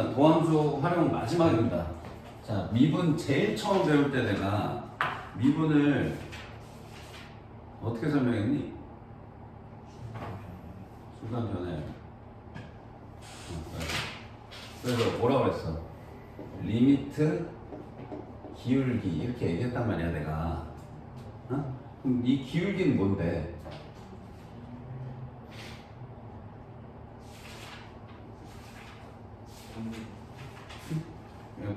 도함수 활용 마지막입니다. 자, 미분 제일 처음 배울 때 내가 미분을 어떻게 설명했니? 순간 변해. 그래서 뭐라고 그랬어? 리미트 기울기 이렇게 얘기했단 말이야 내가. 어? 그럼 이 기울기는 뭔데?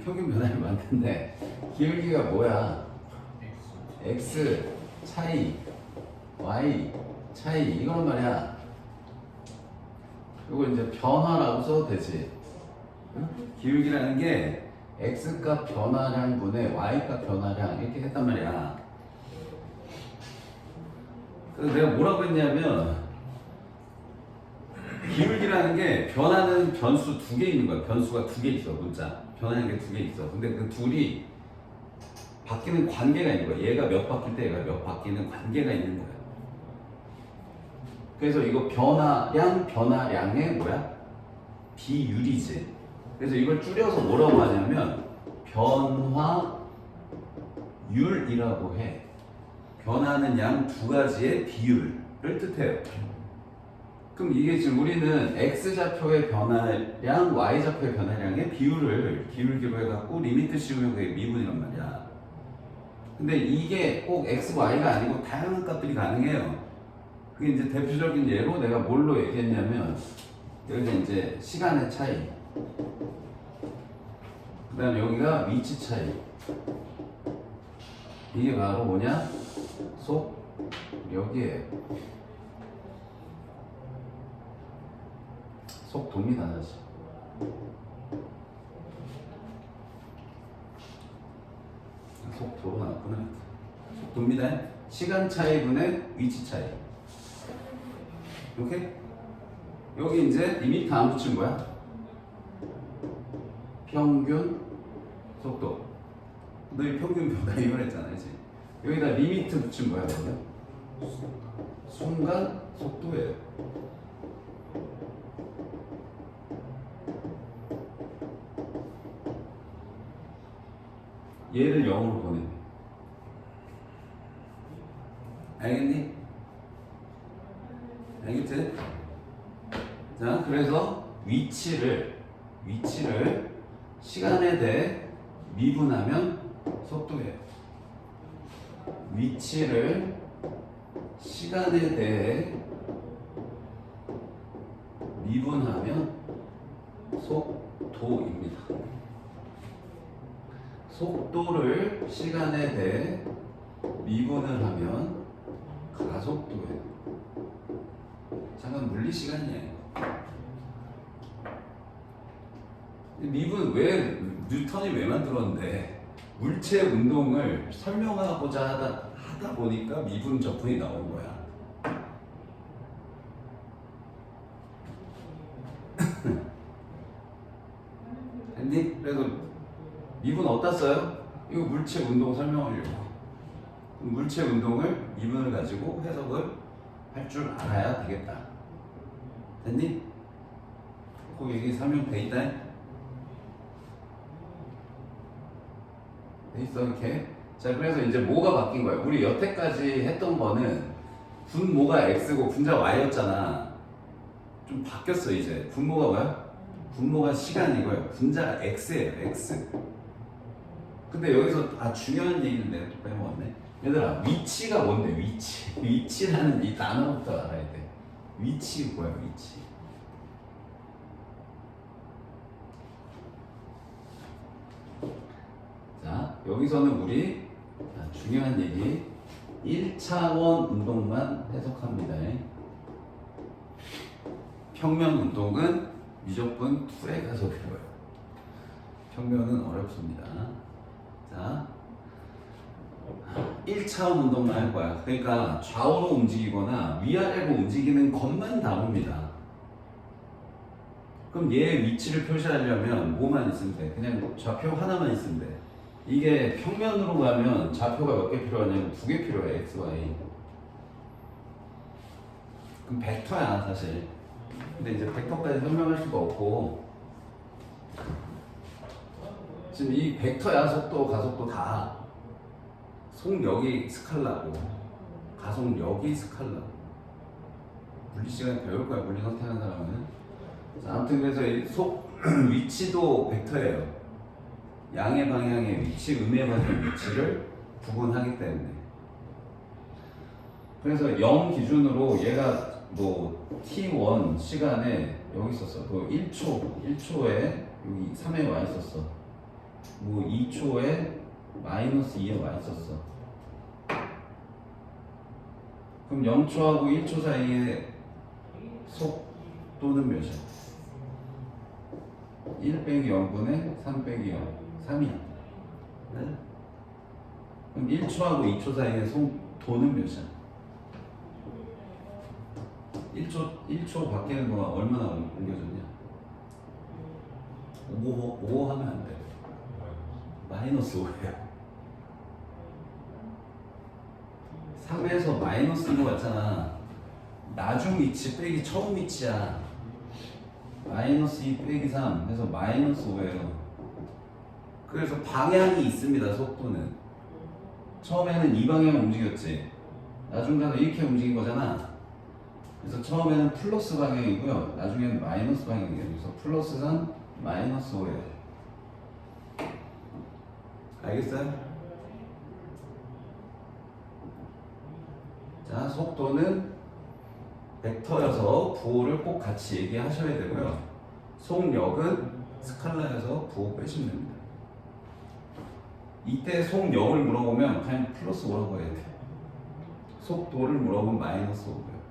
평균 변화를 만드는데 기울기가 뭐야? x 차이, y 차이 이거란 말이야. 이거 이제 변화라고 써도 되지. 응? 기울기라는 게 x값 변화량분의 y값 변화량 이렇게 했단 말이야. 그래서 내가 뭐라고 했냐면 기울기라는 게 변하는 변수 두 개 있는 거야. 변수가 두 개 있어. 문자 변하는 게 두 개 있어. 근데 그 둘이 바뀌는 관계가 있는 거야. 얘가 몇 바뀔 때 얘가 몇 바뀌는 관계가 있는 거야. 그래서 이거 변화량의 뭐야? 비율이지. 그래서 이걸 줄여서 뭐라고 하냐면 변화율이라고 해. 변하는 양 두 가지의 비율을 뜻해요. 그럼 이게 지금 우리는 x좌표의 변화량, y좌표의 변화량의 비율을 기울기로 해갖고 리미트 씌우면 그게 미분이란 말이야. 근데 이게 꼭 x, y가 아니고 다양한 값들이 가능해요. 그게 이제 대표적인 예로 내가 뭘로 얘기했냐면 여기가 이제 시간의 차이, 그 다음에 여기가 위치 차이. 이게 바로 뭐냐? 속력이에요. 속도입니다, 사실. 속도로 나왔구나. 속도입니다. 시간 차이분의 위치 차이. 오케이? 여기 이제 리미트 안 붙인 거야. 평균 속도. 너희 평균 변화 이걸 했잖아, 이제. 여기다 리미트 붙인 거야, 그러면. 순간 속도예요. 얘를 0으로 보내. 알겠니? 알겠지? 자, 그래서 위치를 시간에 대해 미분하면 속도예요. 위치를 시간에 대해 미분하면 속도입니다. 속도를 시간에 대해 미분을 하면 가속도예요. 잠깐 물리 시간이에요. 미분 왜 뉴턴이 왜 만들었는데 물체 운동을 설명하고자 하다 보니까 미분 적분이 나온 거야. 됐니? 그래서 미분 어디다 써요? 이거 물체 운동 설명하려고. 물체 운동을 미분을 가지고 해석을 할 줄 알아야 되겠다. 됐니? 그 얘기 설명돼 있다. 돼 있어 이렇게. 자, 그래서 이제 뭐가 바뀐 거야? 우리 여태까지 했던 거는 분모가 x고 분자 y였잖아. 좀 바뀌었어 이제. 분모가 뭐야? 분모가 시간이고요. 분자가 x예요. x. 근데 여기서 중요한 얘기를 내가 또 빼먹었네. 얘들아, 위치가 뭔데? 위치라는 이 단어부터 알아야 돼. 위치 뭐야? 위치. 자, 여기서는 우리 중요한 얘기 1차원 운동만 해석합니다. 평면 운동은 무조건 툴에 가서 배워요. 평면은 어렵습니다. 자, 1차원 운동만 할 거야. 그러니까 좌우로 움직이거나 위아래로 움직이는 것만 다룹니다. 그럼 얘의 위치를 표시하려면 뭐만 있으면 돼? 그냥 좌표 하나만 있으면 돼. 이게 평면으로 가면 좌표가 몇 개 필요하냐면 2개 필요해. x, y. 그럼 벡터야 사실. 근데 이제 벡터까지 설명할 수가 없고 지금 이 벡터 야속도 가속도 다 속력이 스칼라고 가속력이 스칼라고. 물리 시간에 배울 거야, 물리 선택하는 사람은. 자, 아무튼 그래서 이 속 위치도 벡터예요. 양의 방향의 위치, 음의 방향의 위치를 구분하기 때문에. 그래서 0 기준으로 얘가 뭐 t1 시간에 여기 있었어. 그 1초에 여기 3에 와 있었어. 뭐 2초에 마이너스 2에 와 있었어. 그럼 0초하고 1초 사이에 속도는 몇이야? 1 빼기 0분의 3 빼기 0, 3이야. 네? 그럼 1초하고 2초 사이에 속도는 몇이야? 1초 바뀌는 동안 얼마나 옮겨졌냐? 5 하면 안 돼. 마이너스 5예요. 3에서 마이너스인 거 같잖아. 나중 위치 빼기 처음 위치야. 마이너스 2 빼기 3 해서 마이너스 5예요. 그래서 방향이 있습니다. 속도는 처음에는 이 방향 움직였지. 나중 가서 이렇게 움직인 거잖아. 그래서 처음에는 플러스 방향이고요. 나중에는 마이너스 방향이에요. 그래서 플러스 3 마이너스 5예요. 알겠어요? 자, 속도는 벡터여서 부호를 꼭 같이 얘기하셔야 되고요. 속력은 스칼라여서 부호 빼시면 됩니다. 이때 속력을 물어보면 그냥 플러스 5라고 해야 돼. 속도를 물어보면 마이너스 5고요.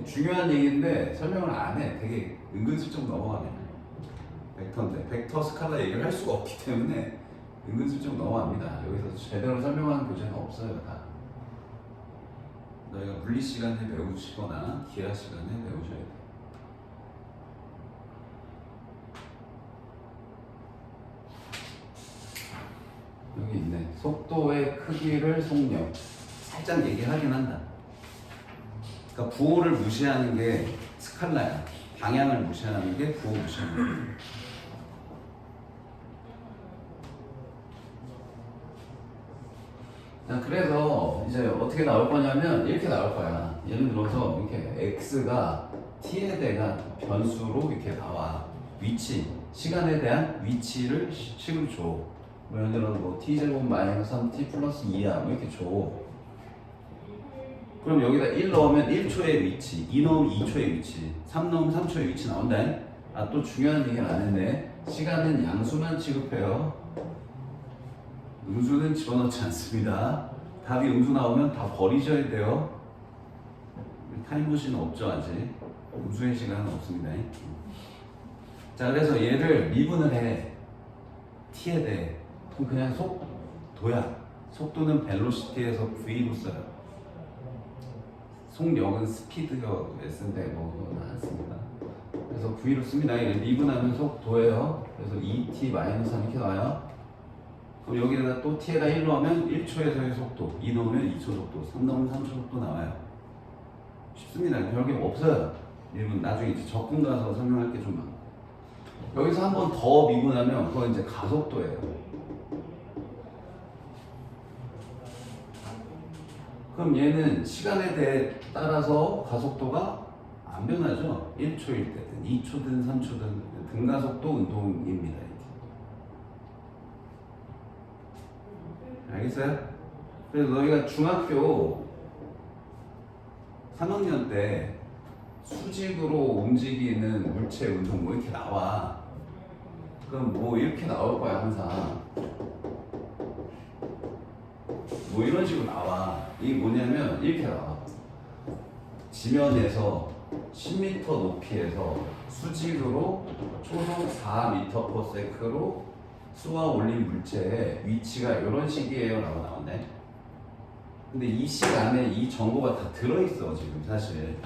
중요한 얘기인데 설명을 안 해. 되게 은근슬쩍 넘어가네. 벡터인데 벡터 스칼라 얘기를 할 수가 없기 때문에 은근슬쩍 넘어갑니다. 여기서 제대로 설명하는 교재는 없어요. 다 너희가 물리 시간에 배우시거나 기하 시간에 배우셔야 돼. 여기 있네. 속도의 크기를 속력 살짝 얘기하긴 한다. 그러니까 부호를 무시하는 게 스칼라야. 방향을 무시하는 게 부호 무시하는 거야. 자, 그래서 이제 어떻게 나올 거냐면 이렇게 나올 거야. 예를 들어서 이렇게 x가 t에 대한 변수로 이렇게 나와. 위치, 시간에 대한 위치를 식으로 줘. 뭐 예를 들어 뭐 t제곱 마이너스 3t 플러스 2야 뭐 이렇게 줘. 그럼 여기다 1 넣으면 1초의 위치, 2 넣으면 2초의 위치, 3 넣으면 3초의 위치 나온다. 아, 또 중요한 얘기는 안 했네. 시간은 양수만 취급해요. 음수는 집어넣지 않습니다. 답이 음수 나오면 다 버리셔야 돼요. 타임머신은 없죠, 아직. 음수의 시간은 없습니다. 자, 그래서 얘를 미분을 해. t에 대해. 그럼 그냥 속도야. 속도는 벨로시티에서 v로 써요. 속력은 스피드가 S인데 뭐 그건 안 씁니다. 그래서 V로 씁니다. 미분하면 속도예요. 그래서 2t 마이너스 3 이렇게 나와요. 그럼 여기다가 또 t에다 1 넣으면 1초에서의 속도, 2 넣으면 2초 속도, 3 넣으면 3초 속도 나와요. 쉽습니다. 별게 없어요. 미분 나중에 이제 적분 가서 설명할 게 좀 많고. 여기서 한 번 더 미분하면 그건 이제 가속도예요. 그럼 얘는 시간에 따라서 가속도가 안 변하죠. 1초일 때든 2초든 3초든 등가속도 운동입니다. 알겠어요? 그래서 너희가 중학교 3학년 때 수직으로 움직이는 물체 운동 뭐 이렇게 나와. 그럼 뭐 이렇게 나올 거야 항상. 뭐 이런 식으로 나와. 이게 뭐냐면 이렇게 나와. 지면에서 10m 높이에서 수직으로 초속 4m/s로 쏘아 올린 물체의 위치가 이런 식이에요 라고 나왔네. 근데 이 시간에 이 정보가 다 들어있어 지금 사실.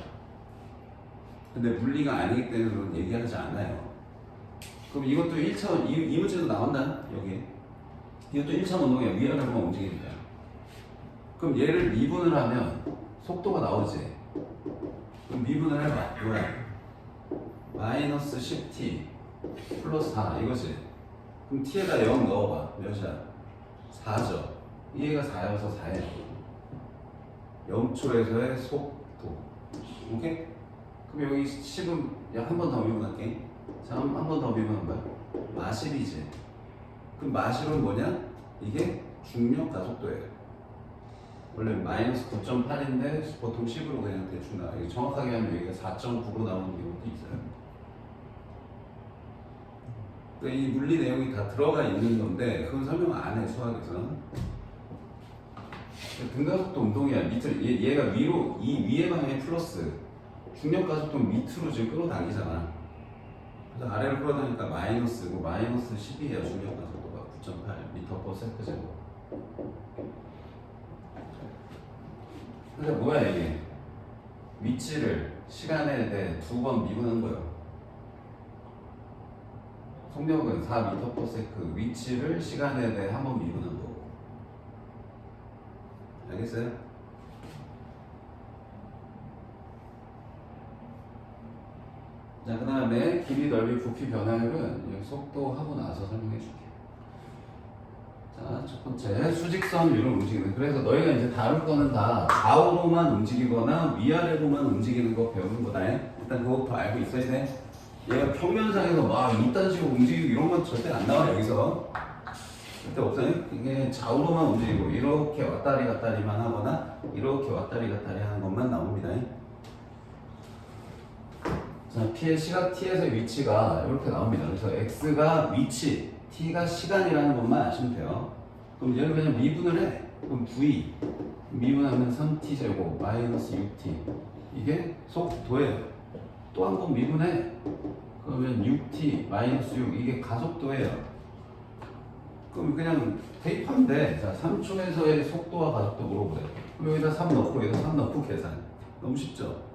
근데 물리가 아니기 때문에 얘기하지 않아요. 그럼 이것도 1차원, 이 문제도 나온다 여기. 이것도 1차원 운동이야. 위아래로만 움직입니다. 그럼 얘를 미분을 하면 속도가 나오지. 그럼 미분을 해봐. 뭐야? 마이너스 10t 플러스 4 이거지. 그럼 t에다 0 넣어봐. 몇이야? 4죠. 얘가 4여서 4예요. 0초에서의 속도. 오케이? 그럼 여기 10은 한 번 더 미분할게. 자, 한 번 더 미분한 거야. 마실이지. 그럼 마실은 뭐냐? 이게 중력 가속도예요. 원래 마이너스 9.8인데 보통 10으로 그냥 대충 나와. 이게 정확하게 하면 여기가 4.9로 나오는 경우도 있어요. 그러니까 이 물리 내용이 다 들어가 있는 건데 그건 설명 안 해, 수학에서. 등가속도 운동이야. 밑으로 얘가 위로, 이 위에 방향이 플러스, 중력 가속도 밑으로 지금 끌어당기잖아. 그래서 아래로 끌어당기니까 마이너스고 마이너스 10이에요. 중력 가속도가 9.8m/s 제곱. 그래서 뭐야 이게? 위치를 시간에 대해 2번 미분한 거예요. 속력은 4m/s, 위치를 시간에 대해 한 번 미분한 거고. 알겠어요? 자, 그 다음에 길이, 넓이, 부피, 변화율은 여기 속도 하고 나서 설명해 줄게. 자, 첫 번째 수직선 위로 움직이는. 그래서 너희가 이제 다룰 거는 다 좌우로만 움직이거나 위아래로만 움직이는 거 배우는 거다. 일단 그것부터 알고 있어야 돼. 얘가 평면상에서 막 이딴 식으로 움직이고 이런 건 절대 안 나와. 여기서 절대 없어요. 이게 좌우로만 움직이고 이렇게 왔다리 갔다리만 하거나 이렇게 왔다리 갔다리 하는 것만 나옵니다. 자, P의 시각 T에서의 위치가 이렇게 나옵니다. 그래서 X가 위치, T가 시간이라는 것만 아시면 돼요. 그럼 얘를 그냥 미분을 해. 그럼 V 미분하면 3T제곱 마이너스 6T, 이게 속도예요. 또 한 번 미분해. 그러면 6T 마이너스 6, 이게 가속도예요. 그럼 그냥 대입하면 돼. 자, 3초에서의 속도와 가속도 물어보래. 그럼 여기다 3 넣고 여기다 3 넣고 계산. 너무 쉽죠?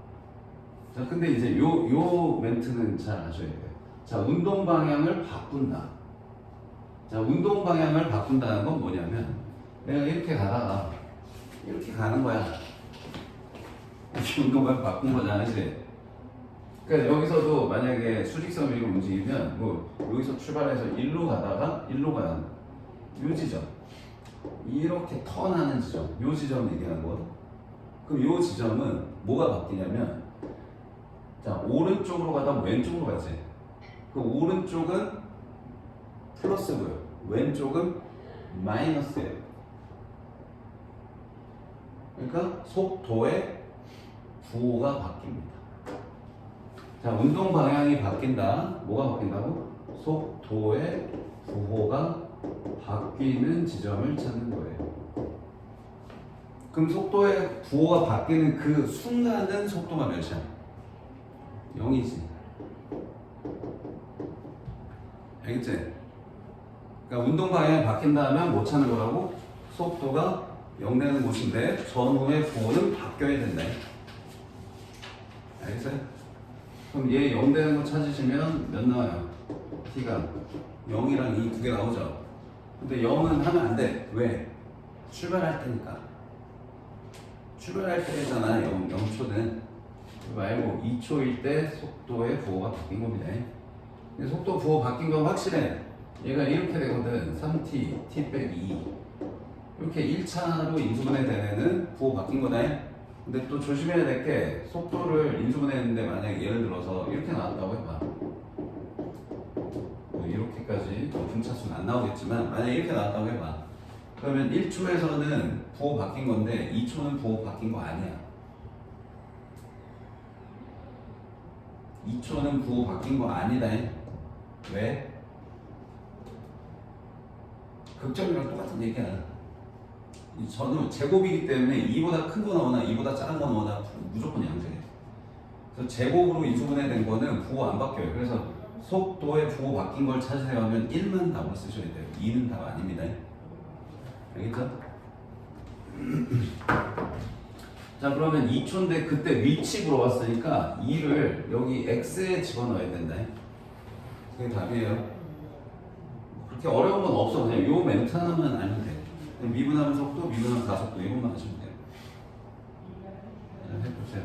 자, 근데 이제 요 멘트는 잘 아셔야 돼요. 자, 운동 방향을 바꾼다. 자, 운동 방향을 바꾼다는 건 뭐냐면 내가 이렇게 가다가 이렇게 가는 거야. 이렇게 운동 방향 바꾼 거잖아, 그치? 그러니까 여기서도 만약에 수직선 위로 움직이면 뭐 여기서 출발해서 일로 가다가 일로 가는 요 지점, 이렇게 턴하는 지점, 요 지점 얘기하는 거거든. 그럼 요 지점은 뭐가 바뀌냐면, 자, 오른쪽으로 가다 왼쪽으로 가지. 그 오른쪽은 플러스고요, 왼쪽은 마이너스예요. 그러니까 속도의 부호가 바뀝니다. 자, 운동 방향이 바뀐다. 뭐가 바뀐다고? 속도의 부호가 바뀌는 지점을 찾는 거예요. 그럼 속도의 부호가 바뀌는 그 순간은 속도가 몇이야? 0이지. 알겠지? 그러니까 운동 방향이 바뀐다면 못 찾는 거라고? 속도가 0 되는 곳인데 전후의 부호는 바뀌어야 된다. 알겠어요? 그럼 얘 0 되는 거 찾으시면 몇 나와요? T가 0이랑 2 두 개 나오죠? 근데 0은 하면 안 돼. 왜? 출발할 때니까. 출발할 때잖아, 0초는. 말고 2초일 때 속도의 부호가 바뀐 겁니다. 근데 속도 부호 바뀐 건 확실해. 얘가 이렇게 되거든. 3t, t 빼기 2. 이렇게 1차로 인수분해 되는 부호 바뀐 거다. 근데 또 조심해야 될 게, 속도를 인수분해했는데 만약에 예를 들어서 이렇게 나왔다고 해봐. 뭐 이렇게까지 분차수는 안 나오겠지만 만약에 이렇게 나왔다고 해봐. 그러면 1초에서는 부호 바뀐 건데 2초는 부호 바뀐 거 아니야. 2초는 부호 바뀐 거 아니다. 왜? 극점이랑 똑같은 얘기야. 저는 제곱이기 때문에 2보다 큰 거 나오나 2보다 작은 거 나오나 무조건 양쪽이에요. 그래서 제곱으로 인수분해된 거는 부호 안 바뀌어요. 그래서 속도의 부호 바뀐 걸 찾으세요 하면 1만 답으로 쓰셔야 돼요. 2는 답 아닙니다. 알겠죠? 자, 그러면 2초인데 그때 위치 물어봤으니까 2를 여기 x에 집어넣어야 된다. 그게 답이에요. 그렇게 어려운 건 없어. 그냥 요 멘트 하나만 알면 돼. 미분하면 속도, 미분하면 가속도, 이것만 하시면 돼요. 해보세요.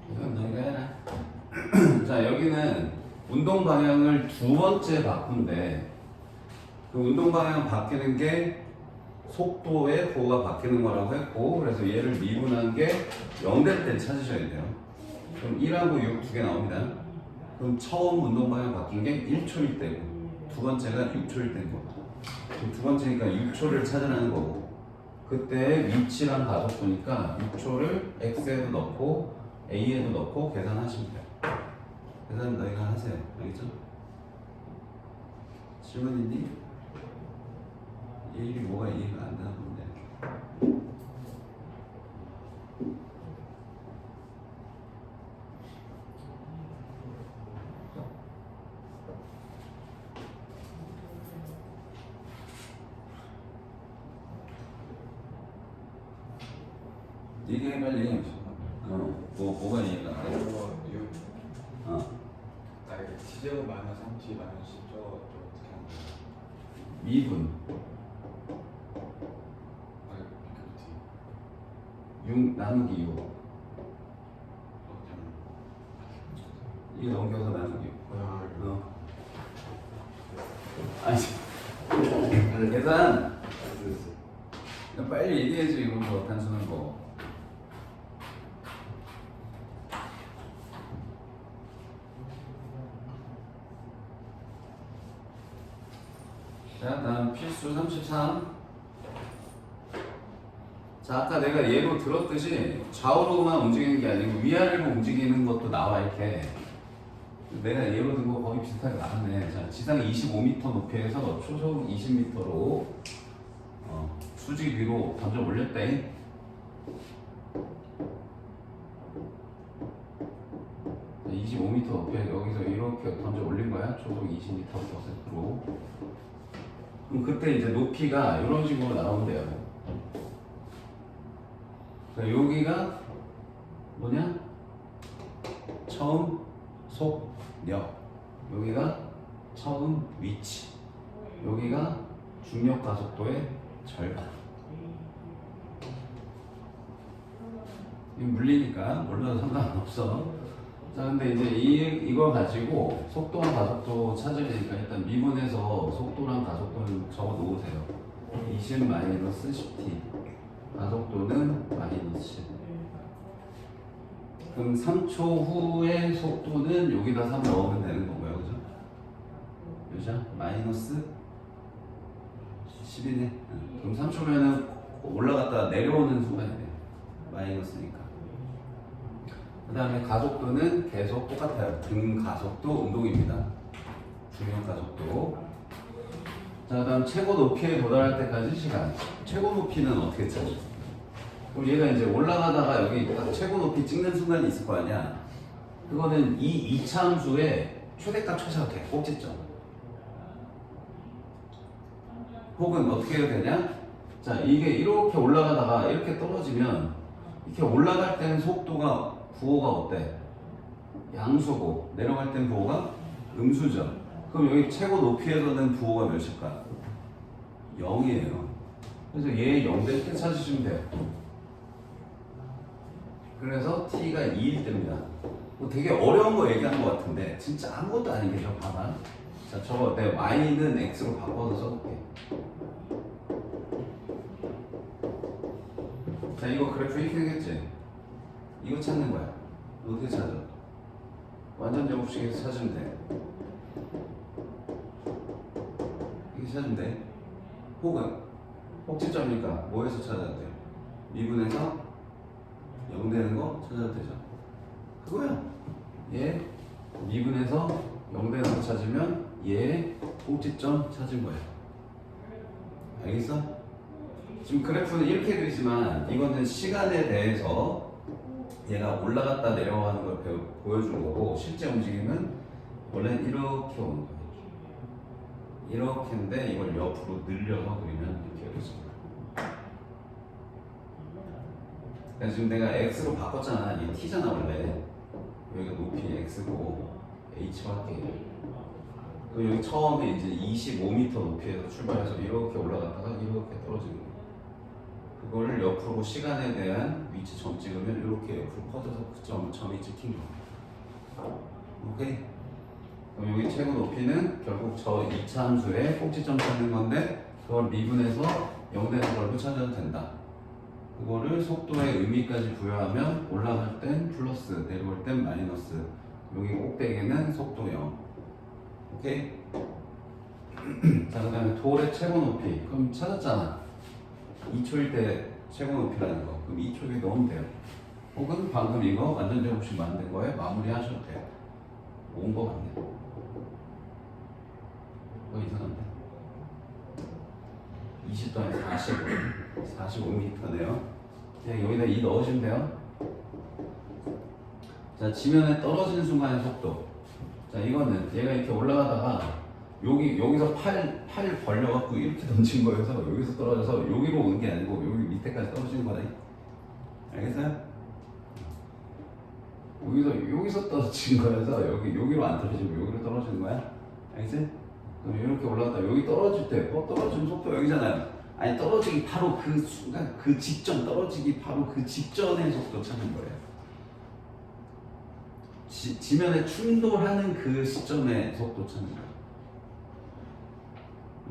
이건 너희가 해라. 자, 여기는 운동 방향을 두 번째 바꾼데 그 운동 방향 바뀌는 게 속도의 부호가 바뀌는 거라고 했고, 그래서 얘를 미분한 게 0될 때 찾으셔야 돼요. 그럼 1하고 6 두 개 나옵니다. 그럼 처음 운동 방향 바뀐 게 1초일 때고 두 번째가 6초일 때인 거고, 그럼 두 번째니까 6초를 찾으라는 거고, 그때 위치랑 가속도니까 6초를 x에도 넣고 a에도 넣고 계산하시면 돼요. 계산 너희가 하세요. 알겠죠? 질문 있니? 이 일이 뭐가 이해가 안 되나 본데. 얘기해 빨리. 뭐가 이해가 안 돼? T제곱 마이너스 3T 마이너스 10 저거 어떻게 하는 거야? 미분 T 6 나누기 6 어떻게 하는 거야? 이게 넘겨서 나누기 6 아니 계산 빨리 얘기해야지. 이런 거 단순한 거. 자, 다음 필수 33. 자, 아까 내가 예로 들었듯이 좌우로만 움직이는 게 아니고 위아래로 움직이는 것도 나와. 이렇게 내가 예로 든 거 거의 비슷하게 나왔네. 자, 지상 25m 높이에서 초속 20m로 수직 위로 던져 올렸대. 자, 25m 높이에 여기서 이렇게 던져 올린 거야. 초속 20m/s로. 그럼 그때 이제 높이가 이런 식으로 나온대요. 자, 여기가 뭐냐? 처음 속력, 여기가 처음 위치, 여기가 중력 가속도의 절반. 이 물리니까 몰라도 상관없어. 자, 근데 이제 이거 가지고 속도와 가속도 찾으려니까 일단 미분해서 속도랑 가속도는 적어 놓으세요. 20-10t, 가속도는 -10. 그럼 3초 후의 속도는 여기다 3 넣으면 되는 거고요, 그죠? 그죠? -10이네. 그럼 3초면은 올라갔다 내려오는 순간이네. 마이너스니까. 그 다음에 가속도는 계속 똑같아요. 등 가속도 운동입니다. 중력 가속도. 자, 다음 최고 높이에 도달할 때까지 시간. 최고 높이는 어떻게 찾죠? 그럼 얘가 이제 올라가다가 여기 딱 최고 높이 찍는 순간이 있을 거 아니야. 그거는 이 이차함수의 최대값 최소가 돼. 꼭지점. 혹은 어떻게 해야 되냐? 자, 이게 이렇게 올라가다가 이렇게 떨어지면 이렇게 올라갈 때는 속도가 부호가 어때? 양수고 내려갈 땐 부호가 음수죠. 그럼 여기 최고 높이에서는 부호가 몇일까? 0이에요. 그래서 얘 0될 때 찾으시면 돼요. 그래서 t가 2일 때입니다. 뭐 되게 어려운 거 얘기하는 것 같은데 진짜 아무것도 아니겠죠. 봐봐. 자, 저거 내 y는 x로 바꿔서 써볼게. 자, 이거 그래프 이렇게 되겠지? 이거 찾는 거야. 어떻게 찾아? 완전 제곱식에서 찾으면 돼. 이렇게 찾으면 돼. 혹은 꼭지점이니까 뭐에서 찾아야 돼요? 미분에서 0 되는 거 찾아도 되죠. 그거야. 얘 미분에서 0 되는 거 찾으면 얘 꼭지점 찾은 거야. 알겠어? 지금 그래프는 이렇게 그리지만 이거는 시간에 대해서 얘가 올라갔다 내려가는 걸 보여주는 거고, 실제 움직임은 원래는 이렇게 오는 거예요. 이렇게인데 이걸 옆으로 늘려서 그리면 이렇게 되겠습니다. 그래서 지금 내가 x로 바꿨잖아. 이게 t잖아 원래. 여기가 높이 x고 h로 할게. 그럼 여기 처음에 이제 25m 높이에서 출발해서 이렇게 올라갔다가 이렇게 떨어지는 거야. 그걸 옆으로 시간에 대한 위치 점 찍으면 이렇게 옆으로 퍼져서 그 점이 찍힌 거야. 오케이? 그럼 여기 최고 높이는 결국 저 이차 함수의 꼭지점 찾는 건데, 그걸 미분해서 0 되는 걸로 찾아도 된다. 그거를 속도의 의미까지 부여하면 올라갈 땐 플러스, 내려올 땐 마이너스. 여기 꼭대기는 속도 0. 오케이? 자, 그 다음에 돌의 최고 높이. 그럼 찾았잖아. 2초일 때 최고 높이라는 거. 그럼 2초에 넣으면 돼요. 혹은 방금 이거 완전 제곱식 만든 거에 마무리 하셔도 돼요. 온 거 같네. 이상한데? 20도 아니 45m네요. 그냥 여기다 2 넣으시면 돼요. 자, 지면에 떨어지는 순간의 속도. 자, 이거는 얘가 이렇게 올라가다가 여기서 팔 벌려갖고 이렇게 던진 거여서 여기서 떨어져서 여기로 오는 게 아니고 여기 밑에까지 떨어지는 거다. 알겠어요? 여기서 떨어진 거여서 여기로 안 떨어지고 여기로 떨어지는 거야. 알겠지? 그럼 이렇게 올라갔다 여기 떨어질 때 떨어지는 속도 여기잖아요. 아니 떨어지기 바로 그 순간 그 직전 떨어지기 바로 그 직전의 속도 찾는 거예요. 지면에 충돌하는 그 시점의 속도 찾는 거예요.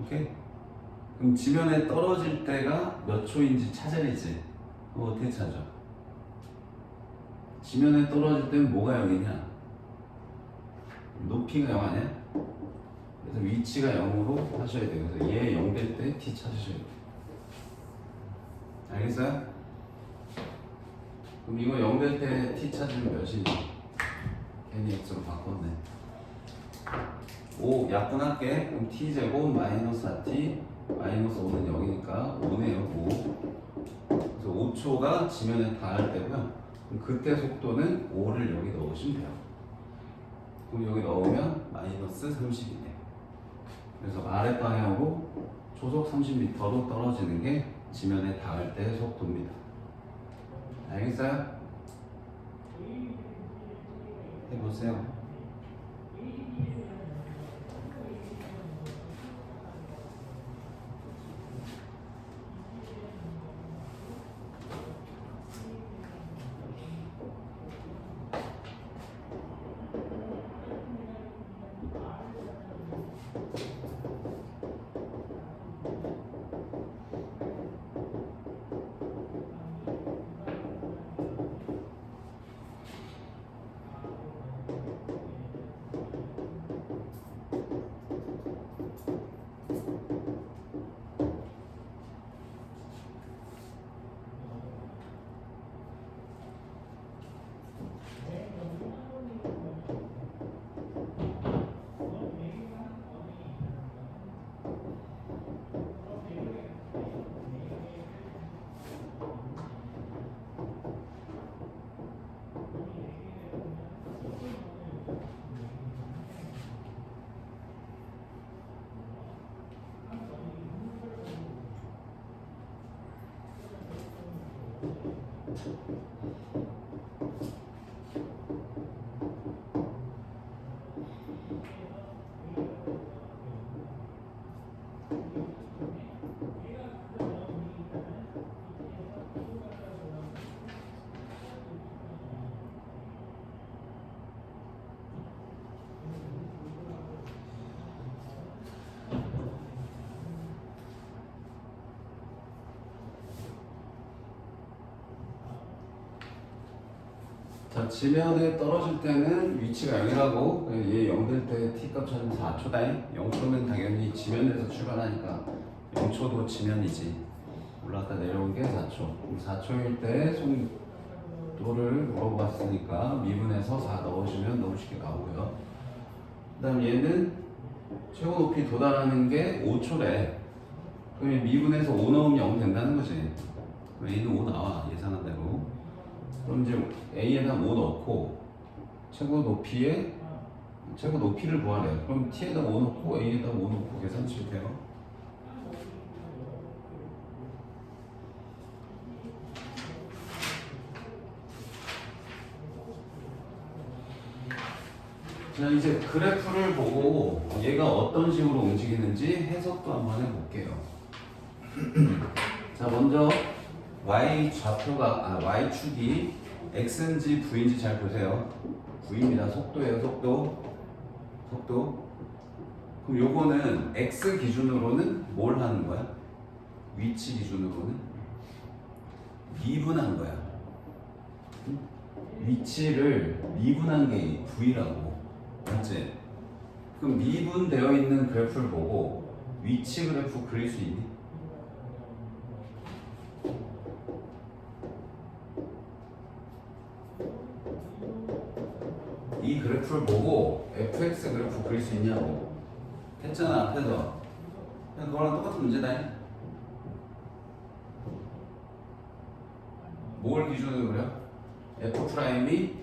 오케이? 그럼 지면에 떨어질 때가 몇 초인지 찾아야지. 그거 어떻게 찾아? 지면에 떨어질 때는 뭐가 0이냐? 높이가 0 아니야? 그래서 위치가 0으로 하셔야 돼요. 그래서 얘 0 될 때 t 찾으셔야 돼요. 알겠어요? 그럼 이거 0 될 때 t 찾으면 몇이니? 괜히 x로 바꿨네. 5 약분할게. 그럼 t제곱 마이너스 4t 마이너스 5는 0이니까 5네요. 5. 그래서 5초가 지면에 닿을 때고요. 그럼 그때 속도는 5를 여기 넣으시면 돼요. 그럼 여기 넣으면 마이너스 30이네요. 그래서 아래 방향으로 초속 30m로 떨어지는 게 지면에 닿을 때의 속도입니다. 알겠어요? 해보세요. 자, 지면에 떨어질 때는 위치가 0이라고, 얘 0 될 때 t값 찾으면 4초다. 0초면 당연히 지면에서 출발하니까 0초도 지면이지. 올라갔다 내려온 게 4초. 그럼 4초일 때 속도를 물어봤으니까 미분해서 4 넣으시면 너무 쉽게 나오고요. 그 다음 얘는 최고 높이 도달하는 게 5초래. 그럼 미분해서 5 넣으면 0 된다는 거지. 그럼 A는 5 나와, 예상한 대로. 그럼 이제 A에다 5 넣고 최고 높이를 구하래요. 그럼 T에다 5 넣고 A에다 5 넣고 계산치면 돼요. 자, 이제 그래프를 보고 얘가 어떤 식으로 움직이는지 해석도 한번 해볼게요. 자, 먼저 Y축이 X인지 V인지 잘 보세요. V입니다. 속도예요, 속도. 그럼 요거는 X 기준으로는 뭘 하는 거야? 위치 기준으로는 미분한 거야. 위치를 미분한 게 V라고. 맞지? 그럼 미분되어 있는 그래프를 보고 위치 그래프 그릴 수 있니? 이 그래프를 보고 fx 그래프 그릴 수 있냐고 했잖아 앞에서. 그냥 그거랑 똑같은 문제다. 뭘 기준으로 그려? f 프라임이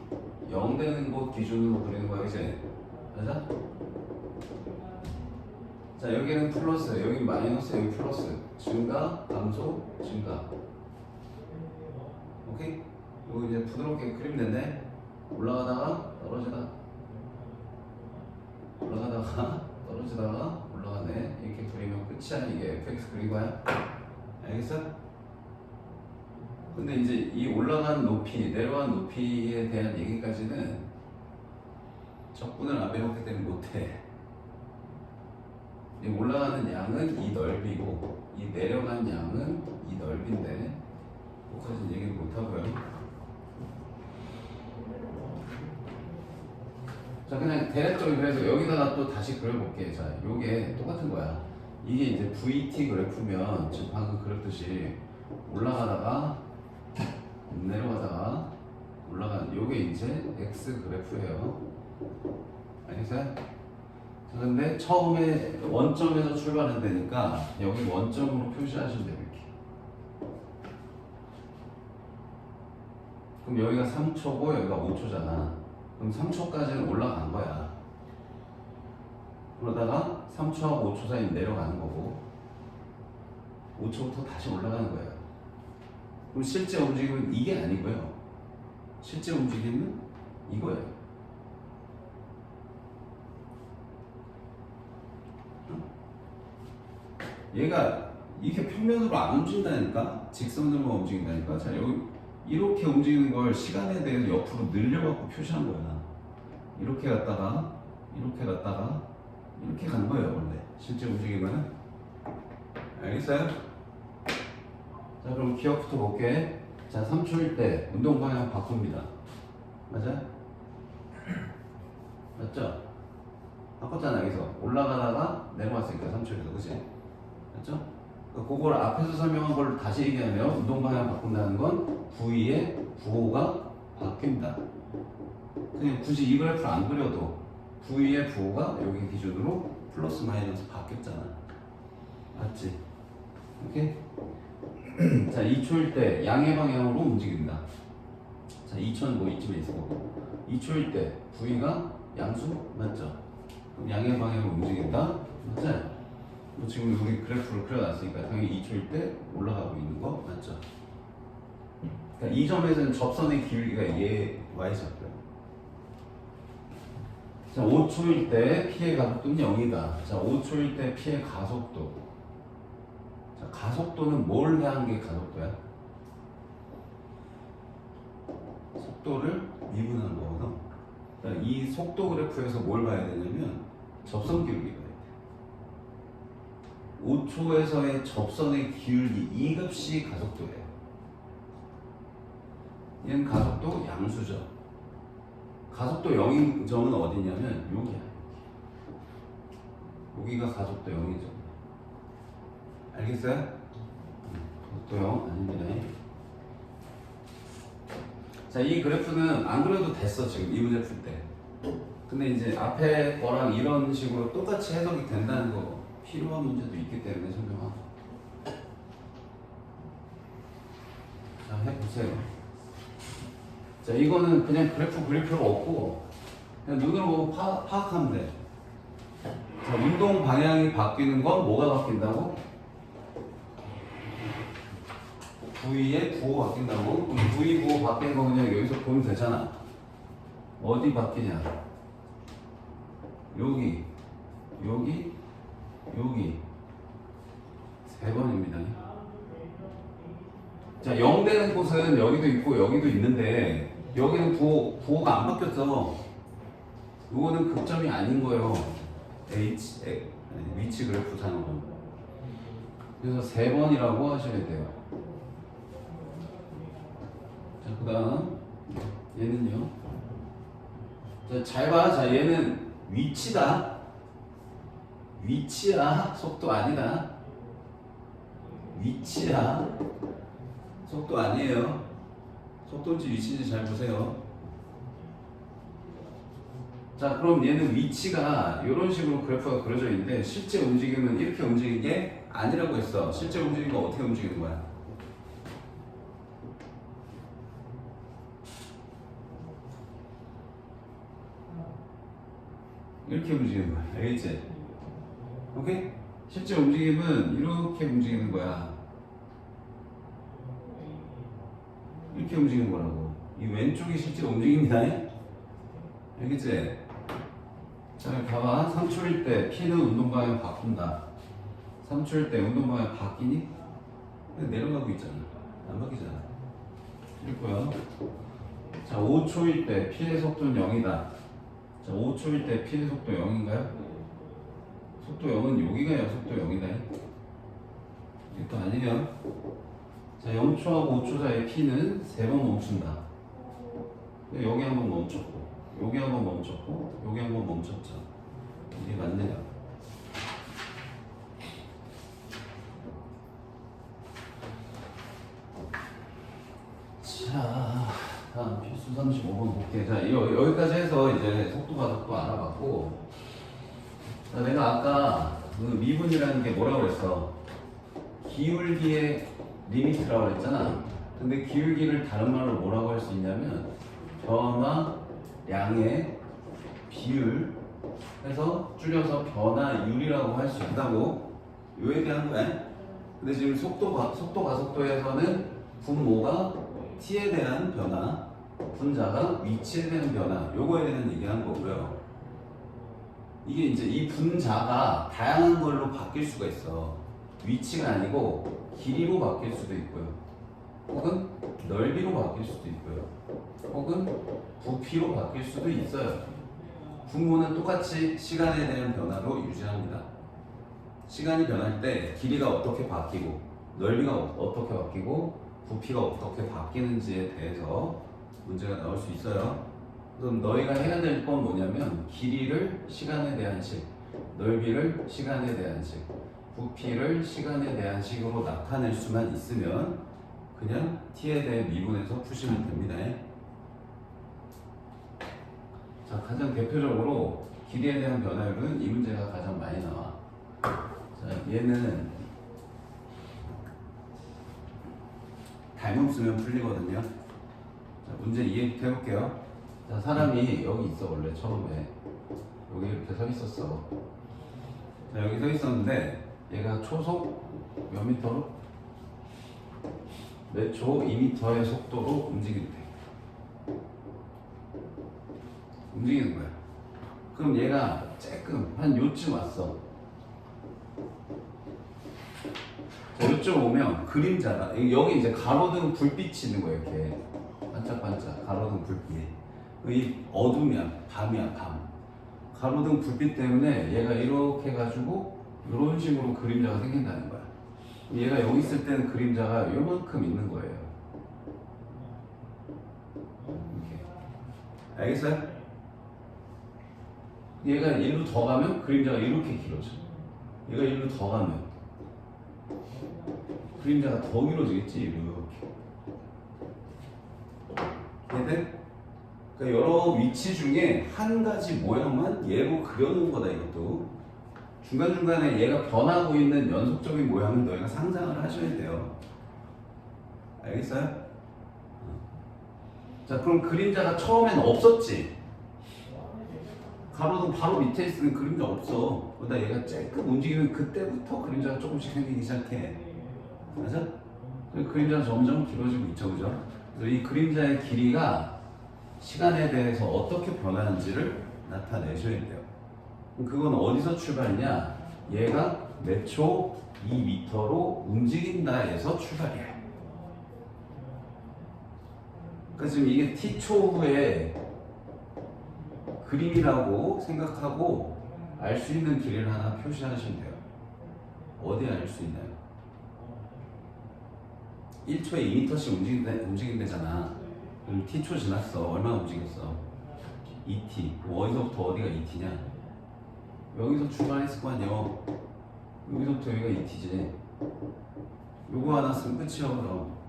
0 되는 곳 기준으로 그리는 거야, 이제. 맞아? 자, 여기는 플러스, 여기 마이너스, 여기 플러스. 증가, 감소, 증가. 오케이? 이거 이제 부드럽게 그리면 된대. 올라가다가 떨어지다가 올라가네. 이렇게 그리면 끝이야. 이게 fx 그린 거야. 알겠어? 근데 이제 이 올라간 높이, 내려간 높이에 대한 얘기까지는 적분을 안 배웠기 때문에 못해. 이 올라가는 양은 이 넓이고 이 내려간 양은 이 넓이인데 그것까지는 얘기를 못하고요. 자, 그냥 대략적인, 그래서 여기다가 또 다시 그려볼게. 자, 요게 똑같은 거야. 이게 이제 VT 그래프면 지금 방금 그렸듯이 올라가다가 내려가다가 올라가는 요게 이제 X 그래프예요. 알겠어요? 자, 근데 처음에 원점에서 출발한다니까 여기 원점으로 표시하시면 돼요. 이렇게. 그럼 여기가 3초고 여기가 5초잖아. 그럼 3초까지는 올라간 거야. 그러다가 3초하고 5초 사이 내려가는 거고 5초부터 다시 올라가는 거예요. 그럼 실제 움직임은 이게 아니고요. 실제 움직임은 이거예요. 얘가 이렇게 평면으로 안 움직인다니까? 직선으로만 움직인다니까? 자, 여기 이렇게 움직이는 걸 시간에 대해서 옆으로 늘려갖고 표시한 거야. 이렇게 갔다가 이렇게 가는 거예요, 원래. 실제 움직임은. 알겠어요? 자, 그럼 기억부터 볼게. 자, 3초일 때 운동 방향 바꿉니다. 맞아? 맞죠? 바꿨잖아, 여기서. 올라가다가 내려왔으니까 3초에서, 그치? 맞죠? 그걸 앞에서 설명한 걸 다시 얘기하면 운동 방향 바꾼다는 건 V의 부호가 바뀐다. 그냥 굳이 이 그래프를 안 그려도 V의 부호가 여기 기준으로 플러스 마이너스 바뀌었잖아. 맞지? 오케이? 자, 2초일 때 양의 방향으로 움직인다. 자, 2초는 뭐 이쯤에 있을 거고 2초일 때 V가 양수? 맞죠? 그럼 양의 방향으로 움직인다. 맞아요? 지금 우리 그래프를 그려놨으니까 당연히 2초일 때 올라가고 있는 거 맞죠? 그러니까 이 점에서는 접선의 길이가 얘 y좌표야. 자, 5초일 때 P의 가속도는 0이다. 자, 5초일 때 P의 가속도. 자, 가속도는 뭘 해한 게 가속도야? 속도를 미분한 거거든. 그러니까 이 속도 그래프에서 뭘 봐야 되냐면 접선 기울기 봐야 돼. 5초에서의 접선의 기울기 이 값이 가속도예요. 얘는 가속도 양수죠. 가속도 0인 점은 어디냐면 여기야. 여기가 가속도 0인 점. 알겠어요? 속도형 아닙니다. 자, 이 그래프는 안 그려도 됐어 지금 이 문제 풀 때. 근데 이제 앞에 거랑 이런 식으로 똑같이 해석이 된다는 거 필요한 문제도 있기 때문에 설명하고. 자, 해보세요. 자, 이거는 그냥 그래프 그릴 필요 없고 그냥 눈으로 보고 파악하면 돼. 자, 운동 방향이 바뀌는 건 뭐가 바뀐다고? V의 부호 바뀐다고? 그럼 V 부호 바뀐 거 그냥 여기서 보면 되잖아. 어디 바뀌냐? 여기, 여기, 여기. 3번입니다. 자, 0 되는 곳은 여기도 있고 여기도 있는데 여기는 부호가 안 바뀌었어. 이거는 극점이 아닌 거예요. 위치 그래프 상으로. 그래서 3번이라고 하셔야 돼요. 자, 그 다음 얘는요. 자, 잘 봐. 자, 얘는 위치다. 위치야. 속도 아니다. 위치야. 속도 아니에요. 속도인지 위치인지 잘 보세요. 자, 그럼 얘는 위치가 이런 식으로 그래프가 그려져 있는데 실제 움직임은 이렇게 움직이는 게 아니라고 했어. 실제 움직임은 어떻게 움직이는 거야? 이렇게 움직이는 거야. 알겠지? 오케이? 실제 움직임은 이렇게 움직이는 거야. 이렇게 움직이는 거라고. 이 왼쪽이 실제 움직임이다. 알겠지? 자, 봐봐. 3초일 때 P는 운동 방향 바꾼다. 3초일 때 운동 방향 바뀌니? 내려가고 있잖아. 안 바뀌잖아. 이거야. 자, 5초일 때 P의 속도는 0이다. 자, 5초일 때 P의 속도 0인가요? 속도 0은 여기가요. 속도 0이다. 이것도 아니에요. 자, 0초하고 5초 사이에 P는 3번 멈춘다. 여기 한번 멈췄고, 여기 한번 멈췄고, 여기 한번 멈췄죠. 이게 맞네요. 자, 다음 필수 35번 볼게. 자, 여기까지 해서 이제 속도 가속도 알아봤고, 자, 내가 아까 그 미분이라는 게 뭐라고 그랬어? 기울기의 리미트라고 그랬잖아. 근데 기울기를 다른 말로 뭐라고 할 수 있냐면 변화량의 비율 해서 줄여서 변화율이라고 할 수 있다고 요 얘기한 거야. 근데 지금 속도 가속도에서는 분모가 t에 대한 변화, 분자가 위치에 대한 변화, 요거에 대한 얘기한 거고요. 이게 이제 이 분자가 다양한 걸로 바뀔 수가 있어. 위치가 아니고 길이로 바뀔 수도 있고요. 혹은 넓이로 바뀔 수도 있고요. 혹은 부피로 바뀔 수도 있어요. 분모는 똑같이 시간에 대한 변화로 유지합니다. 시간이 변할 때 길이가 어떻게 바뀌고 넓이가 어떻게 바뀌고 부피가 어떻게 바뀌는지에 대해서 문제가 나올 수 있어요. 그럼 너희가 해야 될 건 뭐냐면 길이를 시간에 대한 식, 넓이를 시간에 대한 식, 부피를 시간에 대한 식으로 나타낼 수만 있으면 그냥 t에 대해 미분해서 푸시면 됩니다. 자, 가장 대표적으로 길이에 대한 변화율은 이 문제가 가장 많이 나와. 자, 얘는 닮음 쓰면 풀리거든요. 자, 문제 이해부터 해볼게요. 자, 사람이 여기 있어. 원래 처음에 여기 이렇게 서 있었어. 자, 여기 서 있었는데 얘가 초속 몇 미터로? 몇 초? 2미터의 속도로 움직인대. 움직이는 거야. 그럼 얘가 조금 한 요쯤 왔어. 자, 요쯤 오면 그림자가 여기 이제 가로등 불빛이 있는 거야. 이렇게 반짝반짝 가로등 불빛. 이 어둠이야. 밤이야. 밤. 가로등 불빛 때문에 얘가 이렇게 해가지고 이런 식으로 그림자가 생긴다는 거야. 얘가 여기 있을 때는 그림자가 요만큼 있는 거예요. 이렇게. 알겠어요? 얘가 일로 더 가면 그림자가 이렇게 길어져. 얘가 일로 더 가면 그림자가 더 길어지겠지. 이렇게. 이해돼? 그러니까 여러 위치 중에 한 가지 모양만 얘로 그려놓은 거다 이것도. 중간중간에 얘가 변하고 있는 연속적인 모양을 너희가 상상을 하셔야 돼요. 알겠어요? 자, 그럼 그림자가 처음엔 없었지? 가로등 바로 밑에 있으면 그림자 없어. 그러다 얘가 쬐끔 움직이면 그때부터 그림자가 조금씩 생기기 시작해. 맞아? 그림자가 점점 길어지고 있죠, 그죠? 그래서 이 그림자의 길이가 시간에 대해서 어떻게 변하는지를 나타내셔야 돼요. 그건 어디서 출발이냐? 얘가 몇 초 2m로 움직인다에서 출발이에요. 그러니까 지금 이게 t초 후에 그림이라고 생각하고 알 수 있는 길이를 하나 표시하시면 돼요. 어디에 알 수 있나요? 1초에 2m씩 움직인대잖아. 그럼 t초 지났어. 얼마나 움직였어? 2t. 어디서부터 어디가 2t냐? 여기서 출발했을 거 아니야. 여기서부터 여기가 2t지. 요거 하나 쓰면 끝이야.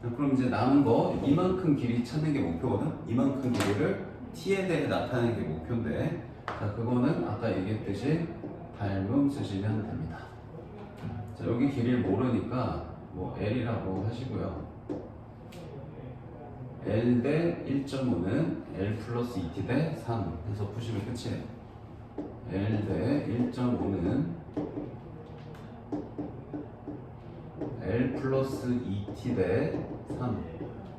그럼 이제 남은 거 이만큼 길이 찾는 게 목표거든. 이만큼 길이를 t에 대해 나타내는 게 목표인데, 자, 그거는 아까 얘기했듯이 닮음 쓰시면 됩니다. 자, 여기 길이를 모르니까 뭐 L이라고 하시고요. L 대 1.5는 L 플러스 2t 대 3 해서 푸시면 끝이에요. L 대 1.5는 L 플러스 2t 대 3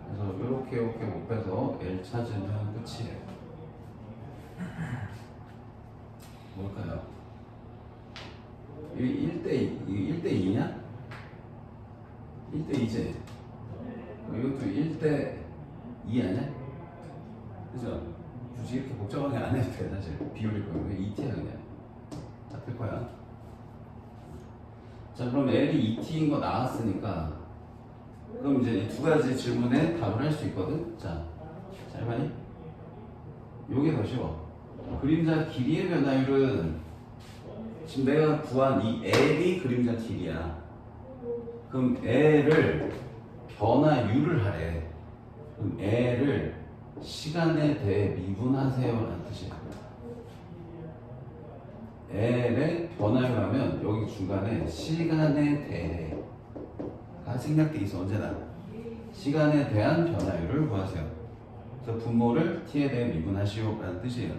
그래서 이렇게 곱해서 L 찾으면 끝이에요. 뭘까요? 이게 1대 2냐? 1대 2지? 이것도 1대 2 아니야? 그죠? 굳이 이렇게 복잡하게 안 해도 돼. 사실 비율일 거예요. 2t야 그냥 잡힐 거야. 자, 그럼 L이 2t인 거 나왔으니까 그럼 이제 이 두 가지 질문에 답을 할 수 있거든. 자, 잘 봐니? 요게 더 쉬워. 그림자 길이의 변화율은 지금 내가 구한 이 L이 그림자 길이야. 그럼 L을 변화율을 하래. 그럼 L을 시간에 대해 미분하세요라는 뜻이야. L의 변화율 하면 여기 중간에 시간에 대해가 생략돼 있어. 언제나 시간에 대한 변화율을 구하세요. 그래서 분모를 t에 대해 미분하시오라는 뜻이에요.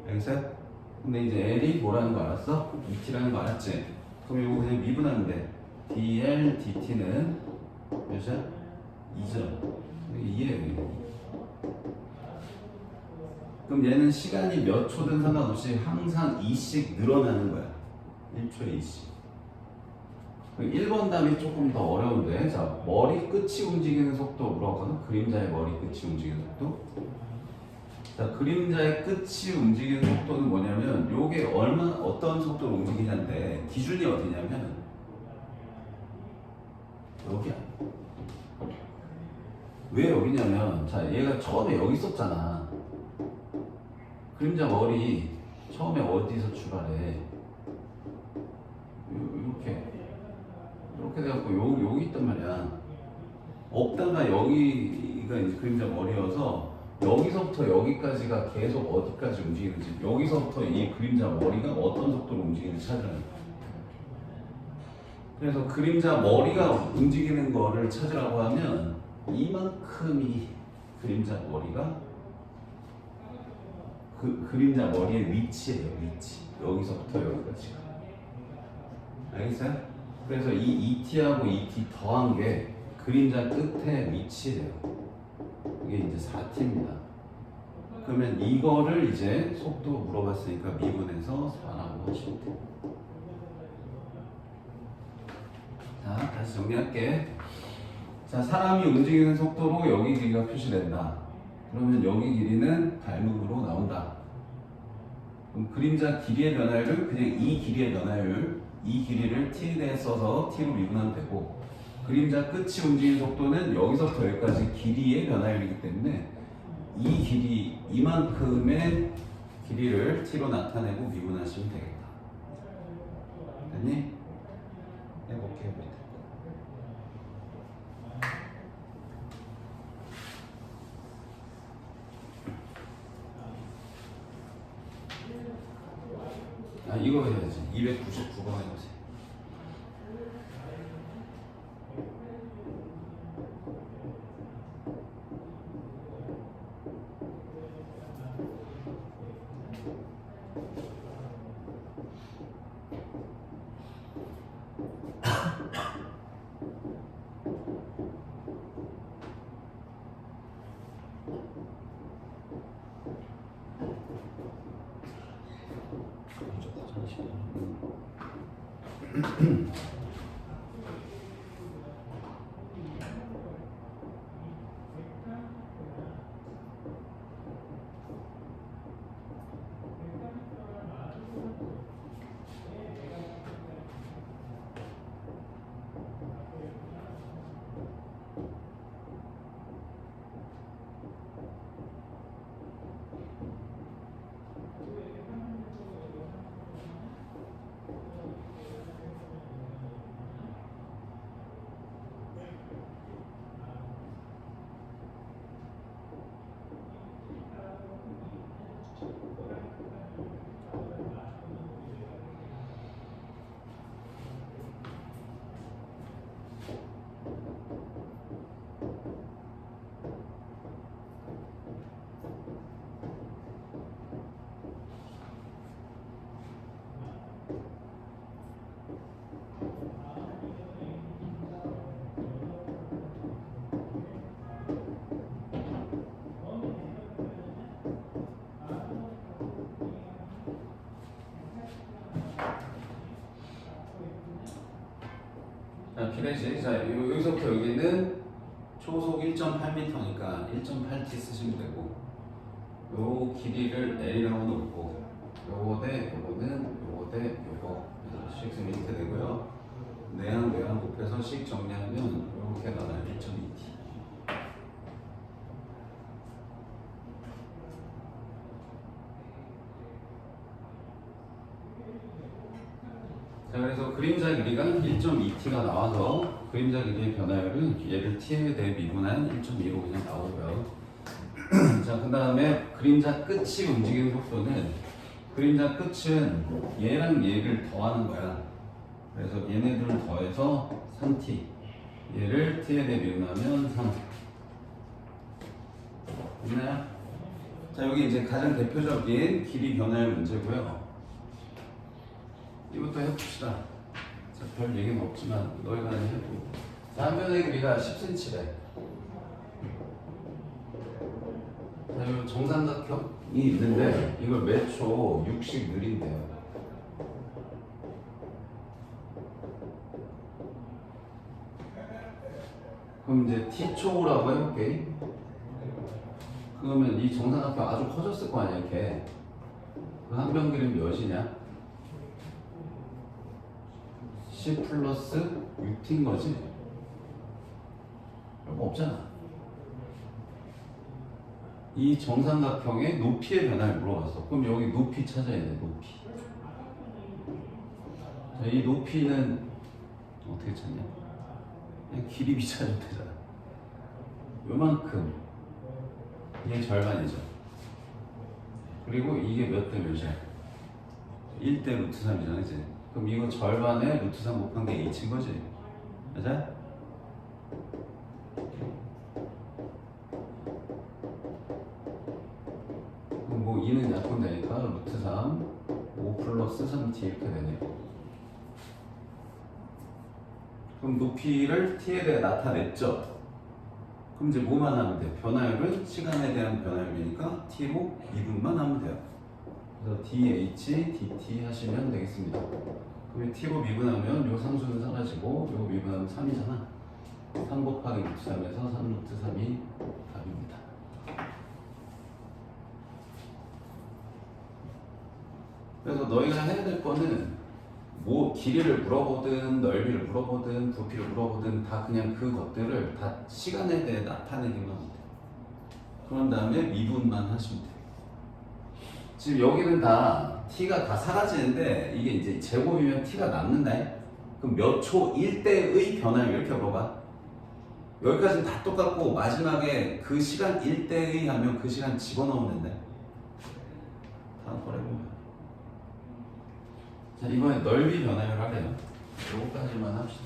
알겠어요? 근데 이제 L이 뭐라는 거 알았어? 2t라는 거 알았지? 그럼 이거 그냥 미분하면 돼. dl dt는 몇이야? 2죠. 이해해요. 그럼 얘는 시간이 몇 초든 상관없이 항상 2씩 늘어나는 거야. 1초에 2씩. 1번 답이 조금 더 어려운데, 자, 머리 끝이 움직이는 속도 물어봤거든. 그림자의 머리 끝이 움직이는 속도. 자, 그림자의 끝이 움직이는 속도는 뭐냐면 요게 어떤 속도로 움직이냐인데 기준이 어디냐면 여기야. 왜 여기냐면, 자, 얘가 처음에 여기 있었잖아. 그림자 머리 처음에 어디서 출발해? 이렇게 돼갖고 여기 있단 말이야. 없다가 여기가 이제 그림자 머리여서 여기서부터 여기까지가 계속 어디까지 움직이는지, 여기서부터 이 그림자 머리가 어떤 속도로 움직이는지 찾으라는 거야. 그래서 그림자 머리가 움직이는 거를 찾으라고 하면 이만큼이 그림자 머리가 그림자 머리의 위치예요. 위치. 여기서부터 여기까지가. 알겠어요? 그래서 이 2t하고 2t 더한 게 그림자 끝에 위치래요. 이게 이제 4t입니다. 그러면 이거를 이제 속도 물어봤으니까 미분해서 4라고 하시면 돼요. 자, 다시 정리할게. 자, 사람이 움직이는 속도로 여기 길이가 표시된다. 그러면 여기 길이는 닮음으로 나온다. 그럼 그림자 길이의 변화율은 그냥 이 길이의 변화율, 이 길이를 t에 대해 써서 t로 미분하면 되고, 그림자 끝이 움직이는 속도는 여기서부터 여기까지 길이의 변화율이기 때문에 이 길이, 이만큼의 길이를 t로 나타내고 미분하시면 되겠다. 됐니? 해볼게. 이렇게 해버리면 될까? 아 이거 해야지. 299번 해보세요. 먼저 화장실. 자, 비례식. 자, 여기서부터 여기는 초속 1.8m니까 1.8t 쓰시면 되고, 요 길이를 L이라고 놓고, 요거 대 요거는 요거 대 요거. 그래서 식 쓰면 이렇게 되고요. 내항 곱해서 식 정리하면 이렇게 나와요. 1.2t. 자, 그래서 그림자 길이가 1.2t가 나와서 그림자 길이의 변화율은 얘를 t에 대해 미분한 1.2로 그냥 나오고요. 자, 그 다음에 그림자 끝이 움직이는 속도는 그림자 끝은 얘랑 얘를 더하는 거야. 그래서 얘네들을 더해서 3t. 얘를 t에 대해 미분하면 3. 됐나요? 자, 여기 이제 가장 대표적인 길이 변화율 문제고요. 이것도 해봅시다. 자, 별 얘기는 없지만 너희가 해도. 자, 한 변의 길이가 10cm래. 자, 이 정삼각형이 있는데 이걸 몇 초 6씩 느린대요. 그럼 이제 t초라고 해볼게. 그러면 이 정삼각형 아주 커졌을 거 아니야, 이렇게. 그 한 변 길이는 몇이냐? 10 플러스 6t인 거지? 별거 없잖아. 이 정삼각형의 높이의 변화를 물어봤어. 그럼 여기 높이 찾아야 돼, 높이. 자, 이 높이는 어떻게 찾냐? 그냥 길이 비춰주면 되잖아. 요만큼. 이게 절반이죠. 그리고 이게 몇 대 몇이야? 1대 루트 3이잖아, 그치? 그럼 이거 절반에 루트 3 곱한 게 h인 거지? 맞아? 그럼 뭐 2는 약분되니까 루트 3, 5 플러스 3t 이렇게 되네. 그럼 높이를 t에 대해 나타냈죠? 그럼 이제 뭐만 하면 돼? 변화율은 시간에 대한 변화율이니까 t로 미분만 하면 돼요. 그래서 dh, dt 하시면 되겠습니다. 그럼 t로 미분하면 요 상수는 사라지고 요 미분하면 3이잖아. 3 곱하기 루트 3에서 3 루트 3이 답입니다. 그래서 너희가 해야 될 거는 뭐 길이를 물어보든 넓이를 물어보든 부피를 물어보든 다 그냥 그것들을 다 시간에 대해 나타내기만 하면 돼. 그런 다음에 미분만 하시면 돼. 지금 여기는 다 t가 다 사라지는데 이게 이제 제곱이면 t가 남는다. 그럼 몇 초 1대의 변화율 이렇게 물어봐. 여기까지는 다 똑같고 마지막에 그 시간 1대의 하면 그 시간 집어넣으면 된대. 다음 걸 해보면. 자, 이번에 넓이 변화율 하래요. 요거까지만 합시다.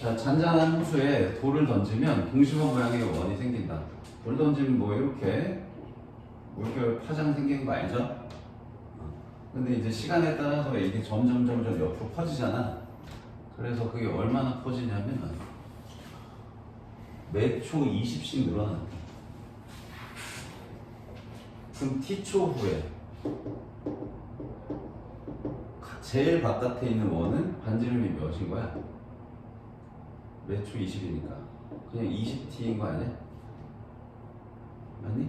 자, 잔잔한 호수에 돌을 던지면 동심원 모양의 원이 생긴다. 돌 던지면 뭐 이렇게 물결 파장 생기는 거 알죠? 근데 이제 시간에 따라서 이게 점점 옆으로 퍼지잖아. 그래서 그게 얼마나 퍼지냐면 매 초 20씩 늘어난다. 그럼 t초 후에 제일 바깥에 있는 원은 반지름이 몇인 거야? 매 초 20이니까 그냥 20t인 거 아니야? 맞니?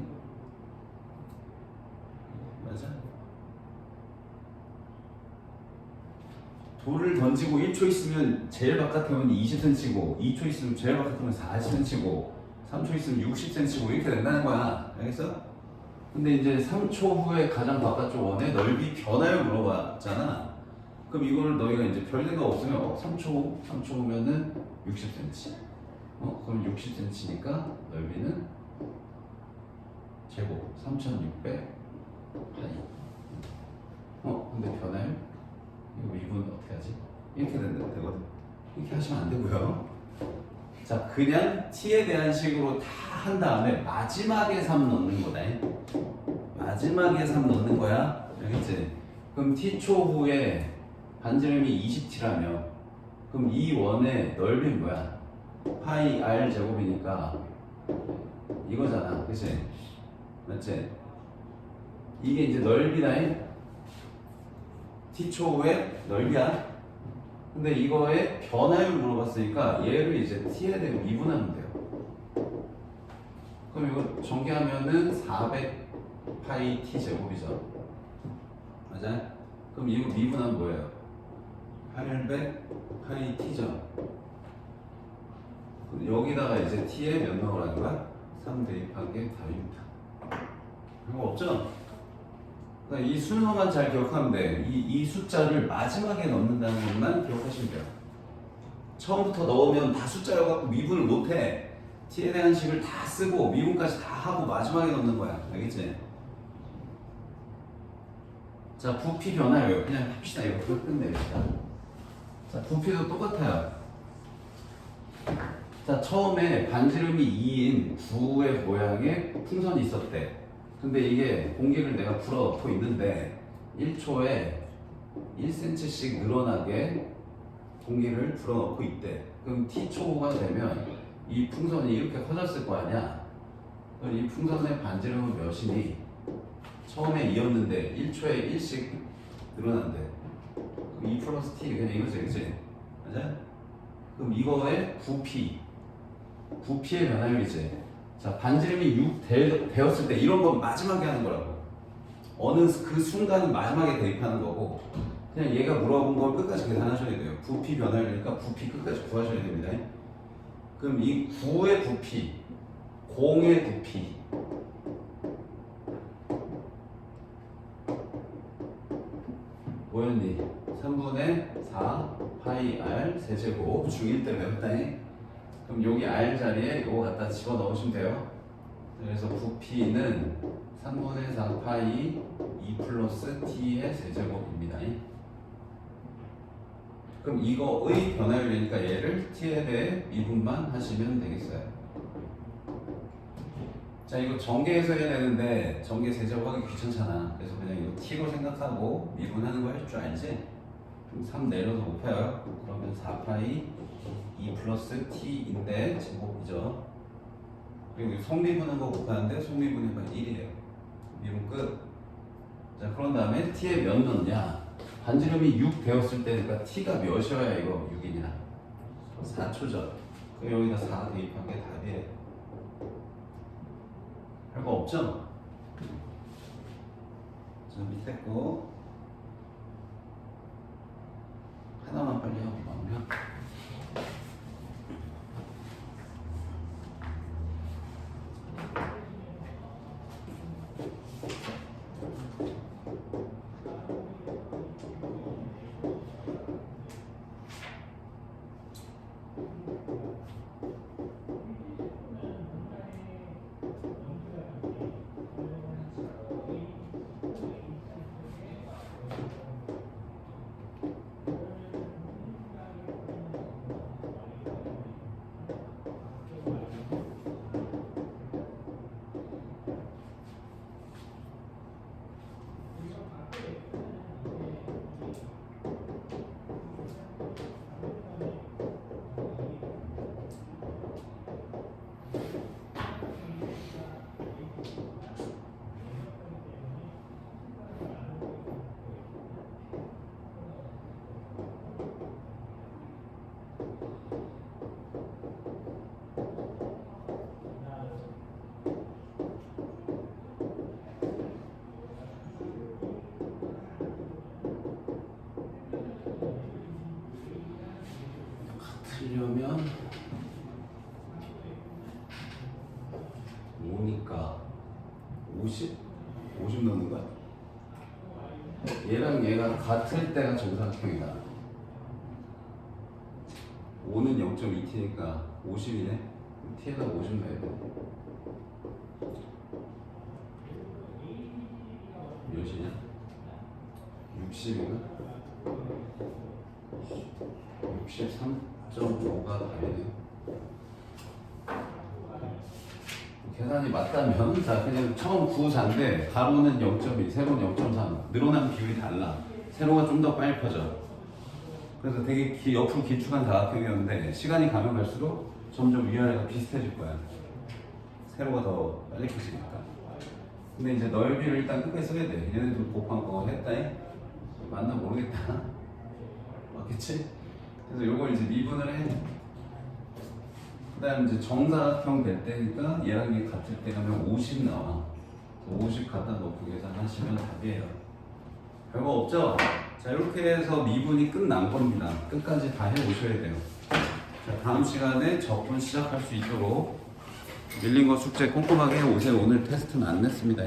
맞아? 돌을 던지고 1초 있으면 제일 바깥에 오면 20cm고 2초 있으면 제일 바깥에 오면 40cm고 3초 있으면 60cm고 이렇게 된다는 거야. 알겠어? 근데 이제 3초 후에 가장 바깥쪽 원의 넓이 변화를 물어봤잖아. 그럼 이거를 너희가 이제 별 생각 없으면 3초 후면은 60cm. 그럼 60cm니까 넓이는 제곱 3600 파이. 근데 변화율? 이거 미분 어떻게 하지? 이렇게 되거든. 이렇게 하시면 안 되고요. 자, 그냥 t에 대한 식으로 다 한 다음에 마지막에 3 넣는 거다. 마지막에 3 넣는 거야. 알겠지? 그럼 t초 후에 반지름이 20t라며 그럼 이 원의 넓이는 뭐야? 파이 r 제곱이니까 이거잖아. 그치? 맞지? 이게 이제 넓이다. t초 후에 넓이야. 근데 이거의 변화율 물어봤으니까 얘를 이제 t에 대해 미분하면 돼요. 그럼 이거 전개하면은 400 파이 t 제곱이죠. 맞아? 그럼 이거 미분하면 뭐예요? 800 파이 t죠. 여기다가 이제 t에 몇 넣으라는 거야? 3 대입한 게 답입니다. 그거 없죠? 그러니까 이 순서만 잘 기억하면 돼. 이 숫자를 마지막에 넣는다는 것만 기억하시면 돼요. 처음부터 넣으면 다 숫자여갖고 미분을 못해. t에 대한 식을 다 쓰고 미분까지 다 하고 마지막에 넣는 거야. 알겠지? 자, 부피 변화율 그냥 합시다. 이거 끝내봅시다. 자, 부피도 똑같아요. 자, 처음에 반지름이 2인 구의 모양의 풍선이 있었대. 근데 이게 공기를 내가 불어넣고 있는데 1초에 1cm씩 늘어나게 공기를 불어넣고 있대. 그럼 t초가 되면 이 풍선이 이렇게 커졌을 거 아니야. 그럼 이 풍선의 반지름은 몇이니? 처음에 2였는데 1초에 1씩 늘어난대. 그럼 2 플러스 t 그냥 이거지, 그치? 맞아? 그럼 이거의 부피의 변화율이지. 자, 반지름이 6 되었을 때 이런 건 마지막에 하는 거라고. 어느 그 순간은 마지막에 대입하는 거고 그냥 얘가 물어본 걸 끝까지 계산하셔야 돼요. 부피 변화율이니까 부피 끝까지 구하셔야 됩니다. 그럼 이 9의 부피, 0의 부피 뭐였니? 3분의 4 파이 r 세제곱 중1 때 외웠다니? 그럼 여기 r 자리에 이거 갖다 집어넣으시면 돼요. 그래서 부피는 3분의 4 파이 2 플러스 t의 세제곱입니다. 그럼 이거의 변화율이니까 얘를 t에 대해 미분만 하시면 되겠어요. 자, 이거 전개해서 해야 되는데 전개 세제곱하기 귀찮잖아. 그래서 그냥 이거 t로 생각하고 미분하는 거 할 줄 알지? 그럼 3 내려서 곱해요. 그러면 4파이 2 플러스 t인데 제곱이죠. 그리고 성미분한 거 곱하는데 성미분이면 1이에요. 미분 끝. 자, 그런 다음에 t에 몇 넣냐? 반지름이 6 되었을 때니까 t가 몇이어야 이거 6이냐? 4초죠. 그럼 여기다 4 대입한 게 답이에요. 별거 없죠? 자, 밑에 거 하나만 빨리 하고 마무리할게요. 치려면 5니까 50? 50 넣는 거야? 얘랑 얘가 같을 때가 정사각형이다. 5는 0.2t니까 50이네. t에다 50 넣어야 돼. 몇이냐? 60이나? 63.5가 답이네요. 계산이 맞다면 자 그냥 처음 구자인데 가로는 0.2, 세로는 0.3 늘어난 비율이 달라. 세로가 좀 더 빨리 퍼져. 그래서 되게 옆으로 길쭉한 사각형이었는데 시간이 가면 갈수록 점점 위아래가 비슷해질 거야. 세로가 더 빨리 커지니까. 근데 이제 넓이를 일단 끝까지 써야 돼. 얘네도 곱한 거 했다잉? 맞나 모르겠다. 맞겠지? 그래서 요걸 이제 미분을 해. 그 다음 이제 정사각형 될 때니까 얘랑 얘 같을 때 가면 50 나와. 50 갖다 놓고 계산하시면 답이에요. 별거 없죠? 자, 이렇게 해서 미분이 끝난 겁니다. 끝까지 다 해오셔야 돼요. 자, 다음 시간에 적분 시작할 수 있도록 밀린 거 숙제 꼼꼼하게 해오세요. 오늘 테스트는 안 냈습니다.